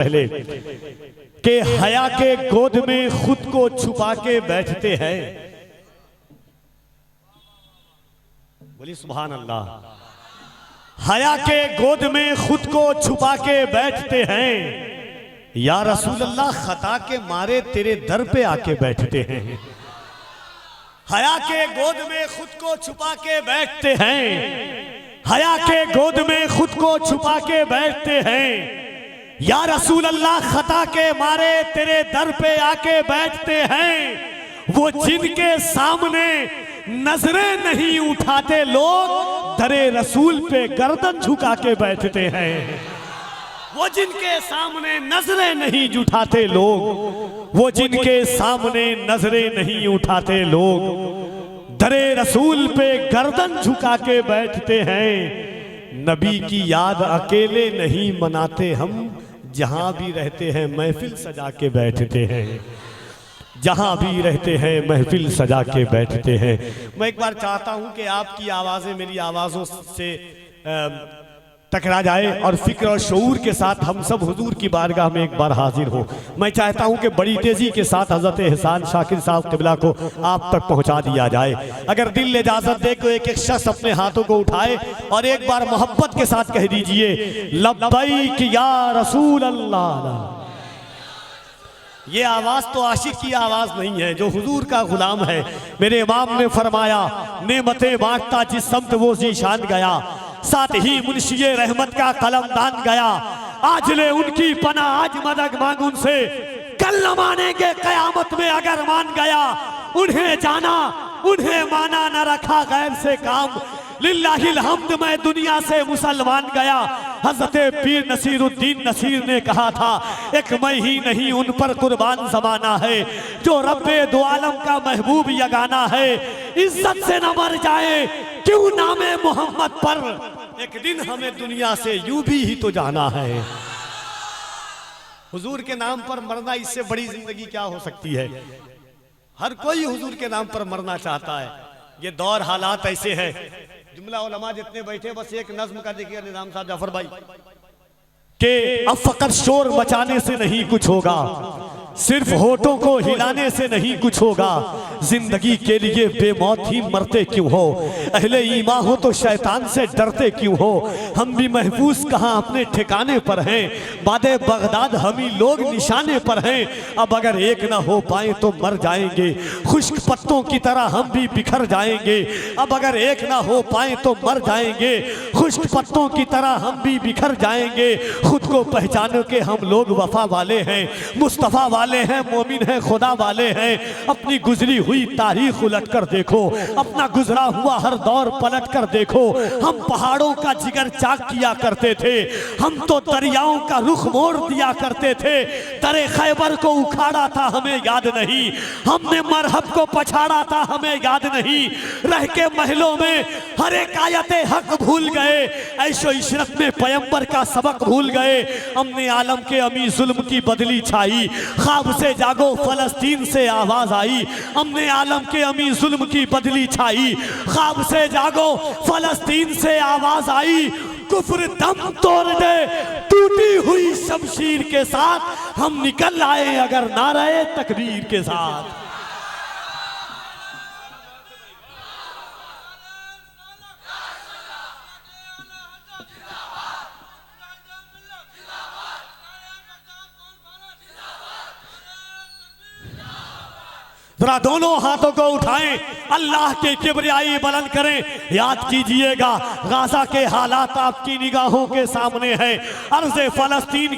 पहले कि हया के गोद में खुद को छुपा के बैठते हैं। बोली सुभान अल्लाह। हया के गोद में खुद को छुपा के बैठते हैं, या रसूल अल्लाह खता के मारे तेरे दर पे आके बैठते हैं। हया के गोद में खुद को छुपा के बैठते हैं, हया के गोद में खुद को छुपा के बैठते हैं, या रसूल अल्लाह खता के मारे तेरे दर पे आके बैठते हैं। वो जिनके सामने नजरें नहीं उठाते लोग, दरे रसूल पे गर्दन झुका के बैठते हैं। वो जिनके सामने नजरें नहीं उठाते लोग, वो जिनके सामने नजरें नहीं उठाते लोग, दरे रसूल पे गर्दन झुका के बैठते हैं। नबी की याद अकेले नहीं मनाते हम, जहां भी रहते हैं महफिल सजा के बैठते हैं। जहां भी रहते हैं महफिल सजा के बैठते हैं। मैं एक बार चाहता हूं कि आपकी आवाजें मेरी आवाजों से टकरा जाए और फिक्र और शऊर के साथ हम सब हुजूर की बारगाह में एक बार हाजिर हो। मैं चाहता हूं कि बड़ी तेजी के साथ हजरत एहसान शाकिर साहब क़िबला को आप तक पहुंचा दिया जाए। अगर दिल इजाजत दे तो एक एक शख्स अपने हाथों को उठाए और एक बार मोहब्बत के साथ कह दीजिए, लब्बैक या रसूल अल्लाह। ये आवाज तो आशिक की आवाज नहीं है, जो हुजूर का गुलाम है। मेरे इमाम ने फरमाया, नेमतें बांटता जिस समत वो जीशान गया, साथ ही मुंशिए रहमत का कलमदान गया। आज ले उनकी पना आज मदद मांग उनसे, कल न मानेंगे कयामत में अगर मान गया। उन्हें जाना उन्हें माना, न रखा गैर से काम, लिल्लाहिल हम्द मैं दुनिया से मुसलमान गया। हजरत पीर नसीरुद्दीन नसीर ने कहा था, एक मैं ही नहीं उन पर कुर्बान जमाना है, जो रब्बे दो आलम का महबूब यगाना है। इज्जत से न मर जाए क्यों नामे मोहम्मद पर, एक दिन हमें दुनिया से यूं भी तो जाना है। हुजूर के नाम पर मरना, इससे बड़ी जिंदगी क्या हो सकती है। हर कोई हुजूर के नाम पर मरना चाहता है। ये दौर हालात ऐसे हैं, जुमला उलमा जितने बैठे बस एक नज्म का देखिए निजाम साहब जाफर भाई, कि अब फकत शोर मचाने से नहीं कुछ होगा, सिर्फ होठों को हिलाने से नहीं कुछ होगा। जिंदगी के लिए बेमौत ही मरते क्यों हो, अहले ईमान हो तो शैतान से डरते क्यों हो। हम भी महफूज कहाँ अपने ठिकाने पर हैं, बादे बगदाद हम ही लोग निशाने पर हैं। अब अगर एक ना हो पाए तो मर जाएंगे, खुश्क पत्तों की तरह हम भी बिखर जाएंगे। अब अगर एक ना हो पाए तो मर जाएंगे, खुश्क पत्तों की तरह हम भी बिखर जाएंगे। खुद को पहचानो के हम लोग वफा वाले हैं, मुस्तफ़ा वाले हैं, मोमिन हैं, खुदा वाले हैं। अपनी गुजरी हुई तारीख उलट कर देखो, अपना गुजरा हुआ हर दौर पलट कर देखो। हम पहाड़ों का जिगर चाक किया करते थे, हम तो दरियाओं का रुख मोड़ दिया करते थे। दरे खैबर को उखाड़ा था हमें याद नहीं, हमने मरहब को पछाड़ा था हमें याद नहीं। रह के महलों में हर एक आयते हक भूल गए, ऐशो इशरत में पैगंबर का सबक भूल गए। हमने आलम के अमी जुल्म की बदली छाई, ख्वाब से जागो फलस्तीन से आवाज आई। हमने आलम के अमी जुल्म की बदली छाई, ख्वाब से जागो फलस्तीन से आवाज आई। कुफ्र दम तोड़ दे टूटी हुई शमशीर के साथ, हम निकल आए अगर नारे तकबीर के साथ। जरा दोनों हाथों को उठाएं, अल्लाह के किबरियाई बुलंद करें। याद कीजिएगा गाजा के हालात आपकी निगाहों के सामने है, अर्ज़े फ़लस्तीन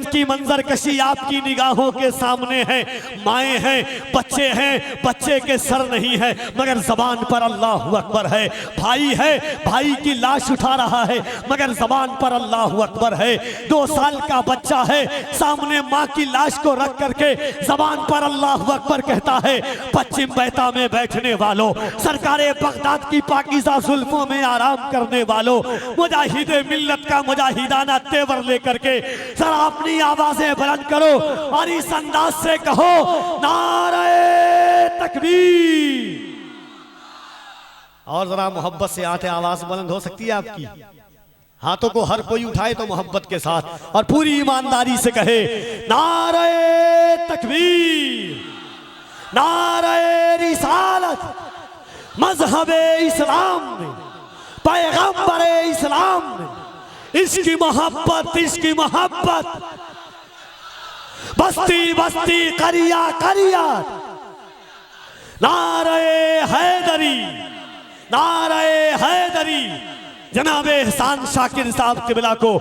की मंजर कशी आपकी निगाहों के सामने है। माएँ हैं, बच्चे हैं, बच्चे के सर नहीं है मगर जबान पर अल्लाह अकबर है। भाई है, भाई की लाश उठा रहा है मगर जबान पर अल्लाह अकबर है। 2 साल का बच्चा है, सामने माँ की लाश को रख करके जबान पर अल्लाह अकबर कहता है। पश्चिम बैता में बैठने वालों, सरकारे बगदाद की पाकीज़ा जुल्फों में आराम करने वालों, मुजाहिदे मिल्लत का मुजाहिदाना तेवर लेकर के जरा अपनी आवाजें बुलंद करो और इस अंदाज से कहो, नारे तकबीर। और जरा मोहब्बत से आते आवाज बुलंद हो सकती है आपकी। हाथों को हर कोई उठाए तो मोहब्बत के साथ और पूरी ईमानदारी से कहे, नारे तकबीर, नारे रिसालत, मजहबे इस्लाम में, पैगंबरे इस्लाम में, इसकी मोहब्बत, इसकी मोहब्बत, बस्ती बस्ती करिया करिया, नारे हैदरी, नारे हैदरी। जनाब एहसान शाकिर साहब किबला को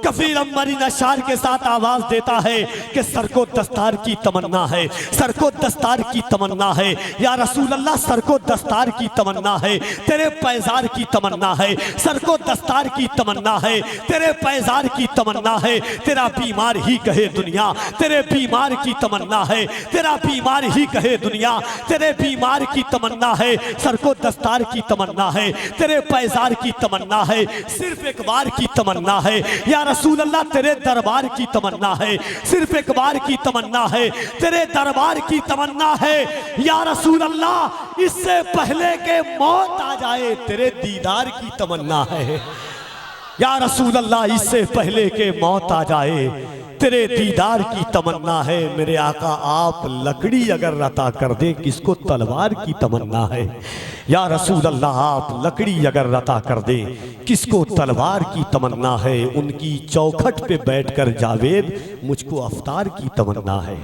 कफील अम्बरीन अशार के साथ आवाज देता है कि सर को दस्तार की तमन्ना है, सर को दस्तार की तमन्ना है, या रसूल अल्लाह सर को दस्तार की तमन्ना है, तेरे पैजार की तमन्ना है, सर को दस्तार की तमन्ना है, तेरे पैजार की तमन्ना है, तेरा बीमार ही कहे दुनिया, तेरे बीमार की तमन्ना है, तेरा बीमार ही कहे दुनिया, तेरे बीमार की तमन्ना है, सर को दस्तार की तमन्ना है, तेरे पैजार की तमन्ना है, सिर्फ एक बार की तमन्ना है, या रसूल अल्लाह तेरे दरबार की तमन्ना है, सिर्फ एक बार की तमन्ना है, तेरे दरबार की तमन्ना है, या रसूल अल्लाह इससे पहले के मौत आ जाए तेरे दीदार की तमन्ना है, या रसूल अल्लाह इससे पहले के मौत आ जाए तेरे दीदार की तमन्ना है। मेरे आका आप लकड़ी अगर रता कर दे किसको तलवार की तमन्ना है, या रसूल अल्लाह आप लकड़ी अगर रता कर दे किसको तलवार की तमन्ना है। उनकी चौखट पे बैठकर जावेद मुझको अफ्तार की तमन्ना है।